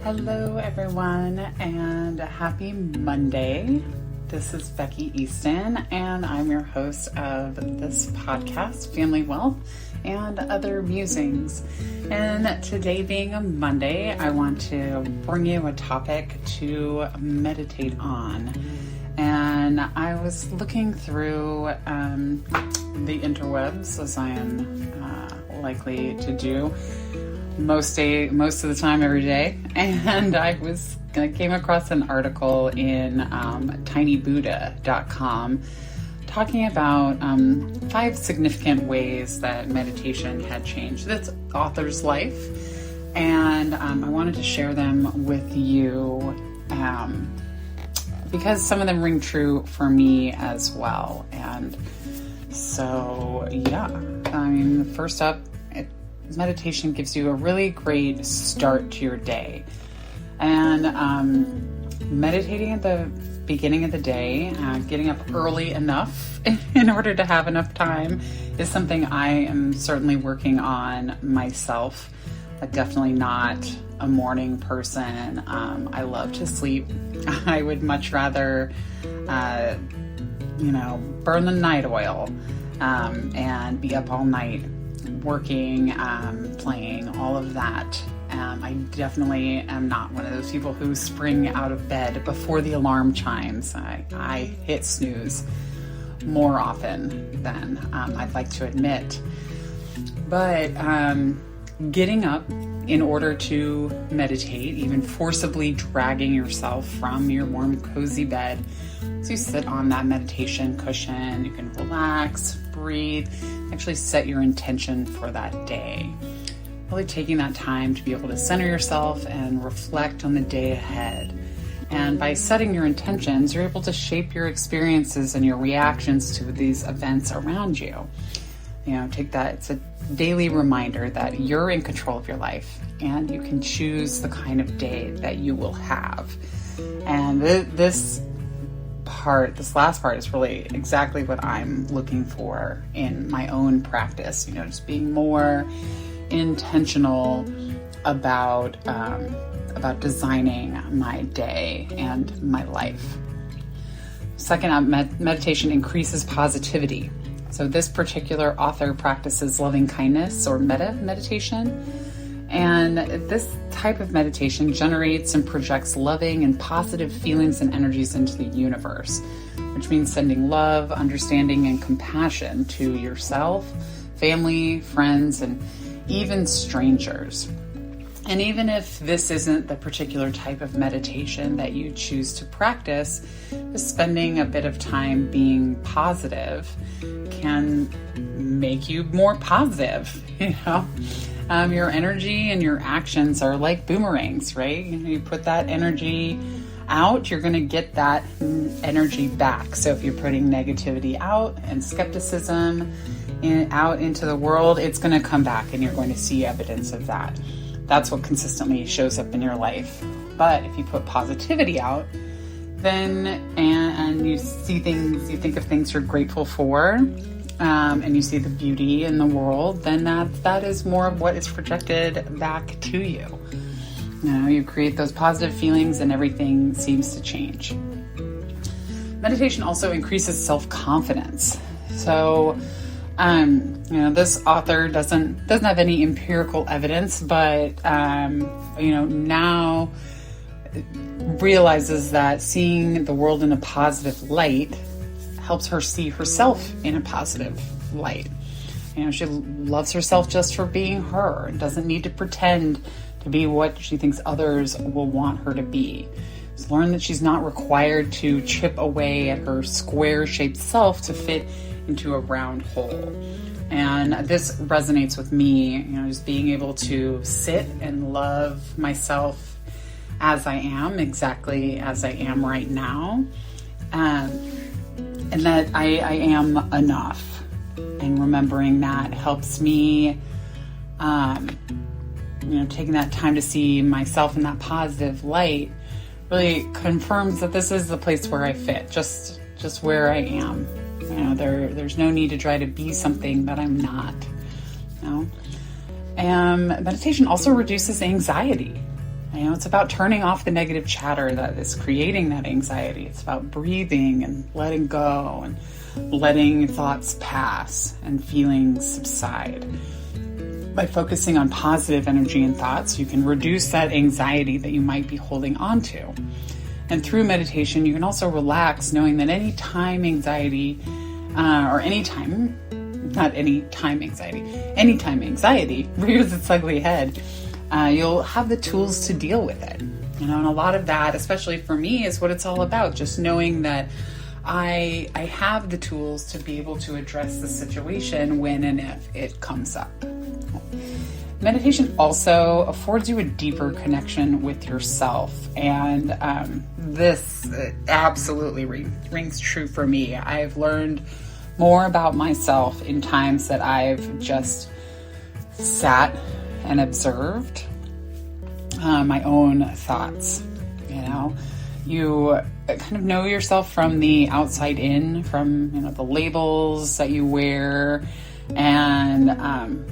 Hello everyone and happy Monday. This is Becky Easton and I'm your host of this podcast, Family Wealth and Other Musings. And today being a Monday, I want to bring you a topic to meditate on. And I was looking through the interwebs, as I am likely to do most of the time every day, and I came across an article in tinybuddha.com talking about 5 significant ways that meditation had changed this author's life, and I wanted to share them with you because some of them ring true for me as well. And so first up, meditation gives you a really great start to your day. And meditating at the beginning of the day, getting up early enough in order to have enough time is something I am certainly working on myself. I'm definitely not a morning person. I love to sleep. I would much rather, burn the night oil and be up all night working, playing, all of that. I definitely am not one of those people who spring out of bed before the alarm chimes. I hit snooze more often than I'd like to admit. But getting up in order to meditate, even forcibly dragging yourself from your warm, cozy bed, so you sit on that meditation cushion, you can relax, breathe, actually set your intention for that day. Really taking that time to be able to center yourself and reflect on the day ahead. And by setting your intentions, you're able to shape your experiences and your reactions to these events around you. Take that. It's a daily reminder that you're in control of your life and you can choose the kind of day that you will have. And this last part is really exactly what I'm looking for in my own practice. Just being more intentional about designing my day and my life. Second, meditation increases positivity. So this particular author practices loving kindness or metta meditation. And this type of meditation generates and projects loving and positive feelings and energies into the universe, which means sending love, understanding, and compassion to yourself, family, friends, and even strangers. And even if this isn't the particular type of meditation that you choose to practice, just spending a bit of time being positive can make you more positive, Your energy and your actions are like boomerangs, right? You put that energy out, you're going to get that energy back. So if you're putting negativity out and skepticism out into the world, it's going to come back and you're going to see evidence of that. That's what consistently shows up in your life. But if you put positivity out, then and you see things, you think of things you're grateful for, and you see the beauty in the world, then that is more of what is projected back to you. You create those positive feelings and everything seems to change. Meditation also increases self-confidence. So, this author doesn't have any empirical evidence, but, now realizes that seeing the world in a positive light helps her see herself in a positive light. She loves herself just for being her and doesn't need to pretend to be what she thinks others will want her to be. She's learned that she's not required to chip away at her square-shaped self to fit into a round hole. And this resonates with me, just being able to sit and love myself as I am, exactly as I am right now. And that I am enough. And remembering that helps me, taking that time to see myself in that positive light really confirms that this is the place where I fit, just where I am. There's no need to try to be something that I'm not. Meditation also reduces anxiety. It's about turning off the negative chatter that is creating that anxiety. It's about breathing and letting go and letting thoughts pass and feelings subside. By focusing on positive energy and thoughts, you can reduce that anxiety that you might be holding on to. And through meditation, you can also relax, knowing that anytime anxiety rears its ugly head, you'll have the tools to deal with it. And a lot of that, especially for me, is what it's all about. Just knowing that I have the tools to be able to address the situation when and if it comes up. Meditation also affords you a deeper connection with yourself. And this absolutely rings true for me. I've learned more about myself in times that I've just sat and observed my own thoughts. You kind of know yourself from the outside in, from the labels that you wear, and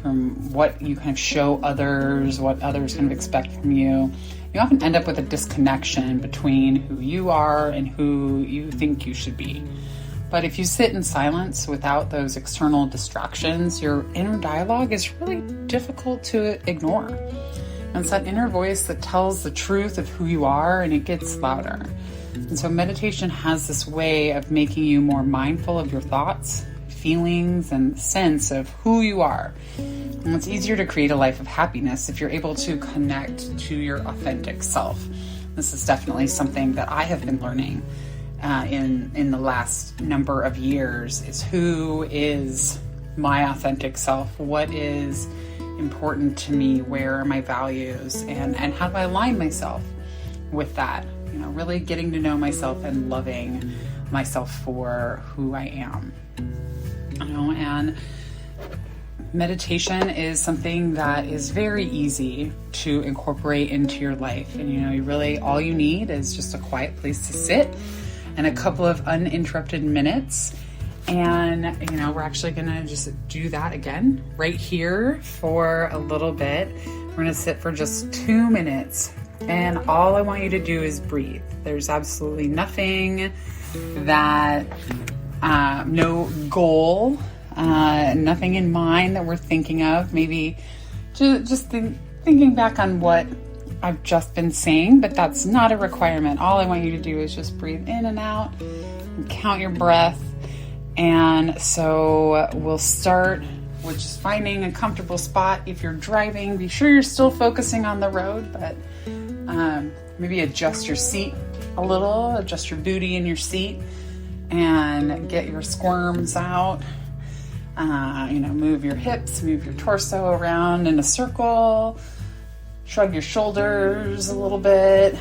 from what you kind of show others, what others kind of expect from you. You often end up with a disconnection between who you are and who you think you should be. But if you sit in silence without those external distractions, your inner dialogue is really difficult to ignore. And it's that inner voice that tells the truth of who you are, and it gets louder. And so meditation has this way of making you more mindful of your thoughts, feelings, and sense of who you are. And it's easier to create a life of happiness if you're able to connect to your authentic self. This is definitely something that I have been learning in the last number of years, is who is my authentic self, what is important to me, where are my values, and how do I align myself with that. Really getting to know myself and loving myself for who I am. And meditation is something that is very easy to incorporate into your life. And you really, all you need is just a quiet place to sit and a couple of uninterrupted minutes. And, we're actually going to just do that again right here for a little bit. We're going to sit for just 2 minutes. And all I want you to do is breathe. There's absolutely nothing that, no goal, nothing in mind that we're thinking of. Maybe just thinking back on what I've just been saying, but that's not a requirement. All I want you to do is just breathe in and out and count your breath. And so we'll start with just finding a comfortable spot. If you're driving, be sure you're still focusing on the road, but maybe adjust your seat a little, adjust your booty in your seat, and get your squirms out. Move your hips, move your torso around in a circle, shrug your shoulders a little bit,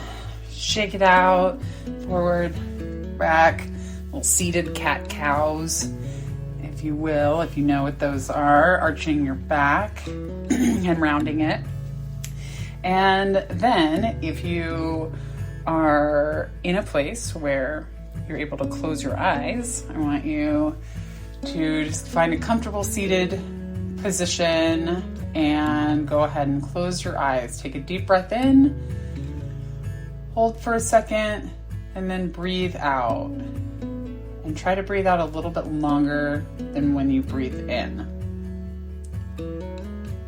shake it out, forward, back, little seated cat-cows, if you will, if you know what those are, arching your back and rounding it. And then if you are in a place where you're able to close your eyes, I want you to just find a comfortable seated position and go ahead and close your eyes. Take a deep breath in, hold for a second, and then breathe out. And try to breathe out a little bit longer than when you breathe in.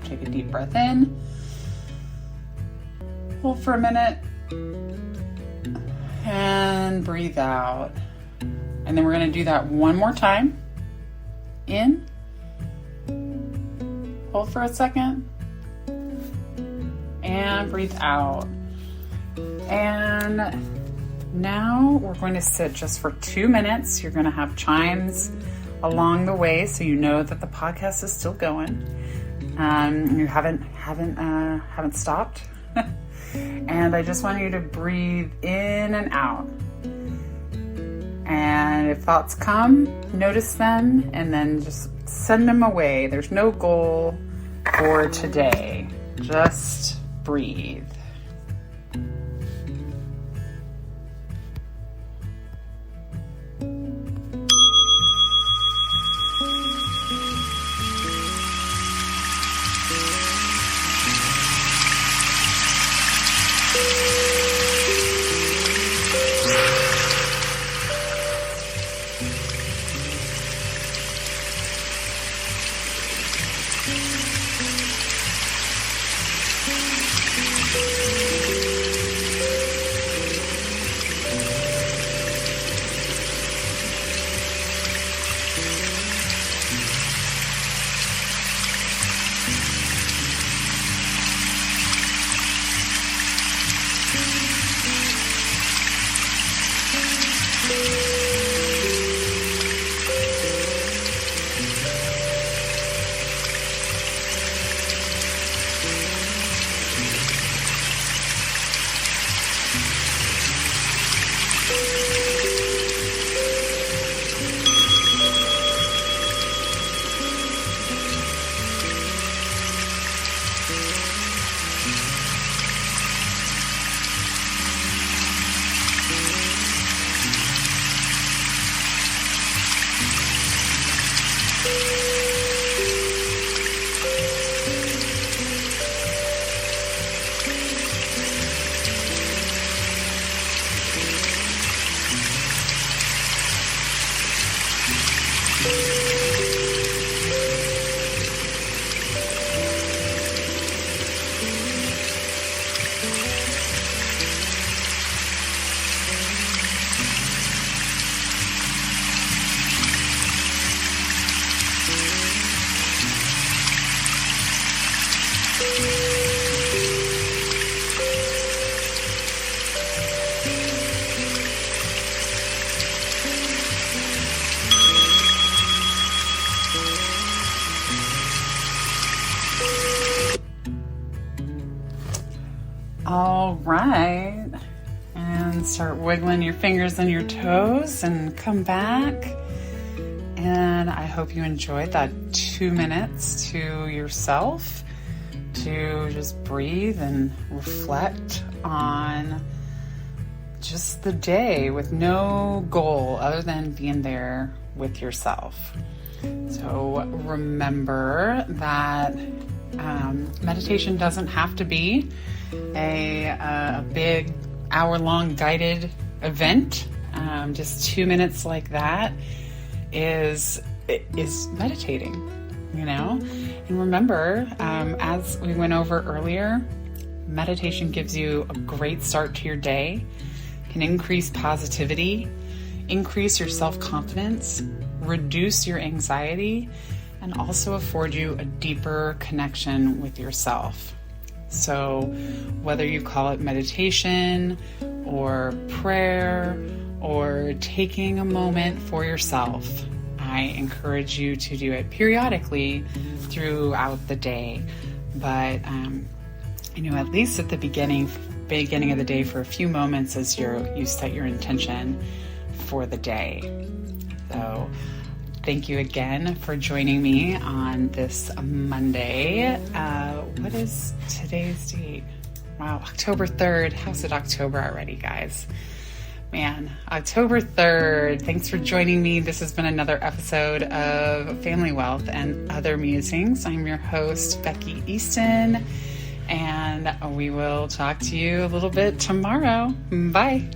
Take a deep breath in, hold for a minute, and breathe out. And then we're going to do that one more time. In, hold for a second, and breathe out. And now we're going to sit just for 2 minutes. You're going to have chimes along the way, so you know that the podcast is still going. You haven't stopped. And I just want you to breathe in and out. And if thoughts come, notice them and then just send them away. There's no goal for today. Just breathe. All right. And start wiggling your fingers and your toes and come back. And I hope you enjoyed that 2 minutes to yourself to just breathe and reflect on just the day with no goal other than being there with yourself. So remember that meditation doesn't have to be a big hour-long guided event. Just 2 minutes like that is meditating, And remember, as we went over earlier, meditation gives you a great start to your day, can increase positivity, increase your self-confidence, reduce your anxiety, and also afford you a deeper connection with yourself. So whether you call it meditation or prayer or taking a moment for yourself, I encourage you to do it periodically throughout the day. But, at least at the beginning of the day for a few moments as you set your intention for the day. So thank you again for joining me on this Monday. What is today's date? Wow, October 3rd. How's it October already, guys? Man, October 3rd. Thanks for joining me. This has been another episode of Family Wealth and Other Musings. I'm your host, Becky Easton, and we will talk to you a little bit tomorrow. Bye.